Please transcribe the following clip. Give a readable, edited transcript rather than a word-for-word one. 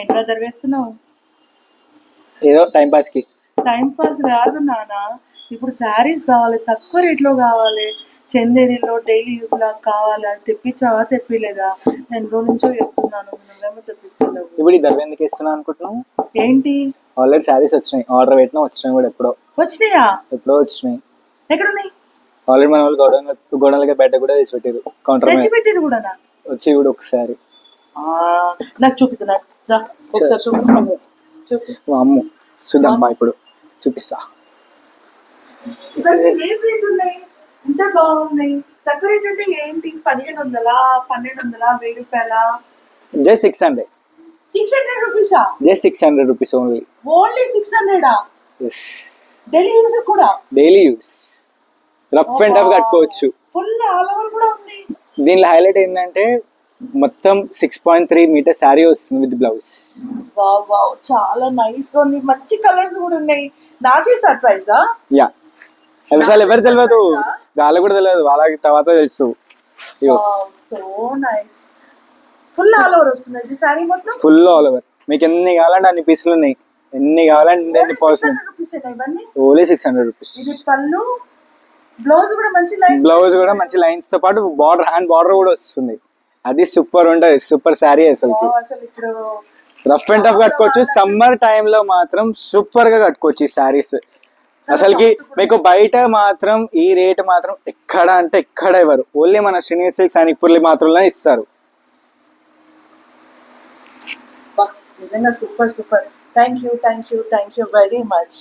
ఏంట్రా దర్వేస్తున్నావు? ఏదో time pass కి. టైం పాస్ కాదు నానా, ఇప్పుడు శారీస్ కావాలి, తక్కువ రేట్లో కావాలి, చందేరిలో డైలీ యూస్ లాగా కావాలి. అది తెప్పించావా తెప్పిలేదా? నేను రోజు నుంచో చెప్తున్నాను, నువ్వేమో తెప్పిస్తలేవు. ఇప్పుడు ఈ ధర ఎందుకు ఇస్తున్నా అనుకుంటున్నావు? ఏంటి? ఆల్రెడీ శారీస్ వచ్చినాయి, ఆర్డర్ పెట్టినా వచ్చినాయి కూడా. వచ్చినాయా? ఎప్పుడో వచ్చినాయి. ఎక్కడున్నాయి? ఆల్రెడీ మన వాళ్ళు గోడలకి బయట కూడా తెచ్చి పెట్టారు, కౌంటర్ తెచ్చిపెట్టారు కూడా. వచ్చి కూడా ఒకసారి నాకు చూపుతున్నా, ఒకసారి చూపు. అమ్ము చూద్దాం ఇప్పుడు చూపిస్తా. ఎంత బాగున్నాయి. తక్కువ రేట్ అంటే ఏంటి? 1500, 1200, 1000 రూపాయలా? జస్ట్ 600. 600 రూపీసా? Just 600 rupees only. Only 600? Daily use కూడా? Daily use, rough and tough కట్టుకోవచ్చు. ఫుల్ ఆల్ ఓవర్ కూడా ఉంది. దీనిలో హైలైట్ ఏంటంటే మొత్తం 6.3 మీటర్ శారీ వస్తుంది విత్ బ్లౌజ్. వావ్, చాలా నైస్ గా ఉంది. మంచి కలర్స్ కూడా ఉన్నాయి. నాకే సర్ప్రైజా? యా, అసలు ఎవరు తెలియదు, వాళ్ళకి కూడా తెలియదు, వాళ్ళకి తర్వాత తెలుసు. So nice. Full all over వస్తుంది ఈ సారీ మొత్తం. Full all over. మీకు ఎన్ని కావాలంటే అన్ని పీసులు ఉన్నాయి, ఎన్ని కావాలంటే అన్ని పర్సెంట్. Only 600 rupees. ఇది పళ్ళు, బ్లౌజ్ కూడా మంచి లైన్స్, బ్లౌజ్ కూడా మంచి లైన్స్ తో పాటు బార్డర్, హ్యాండ్ బార్డర్ కూడా వస్తుంది. అది సూపర్ ఉంటది, సూపర్ శారీ. అసలు ఇప్పుడు రఫ్ అండ్ టఫ్ కట్టుకోవచ్చు. సమ్మర్ టైమ్ లో మాత్రం సూపర్ గా కట్టుకోవచ్చు ఈ శారీస్. అసలుకి మీకు బయట మాత్రం ఈ రేట్ మాత్రం ఎక్కడ అంటే ఎక్కడ ఇవ్వరు, ఓన్లీ మన శ్రీనివాస్ సిల్క్స్ అండ్ ఇప్పుర్లి మాత్రమే ఇస్తారు. నిజంగా super super. Thank you very much.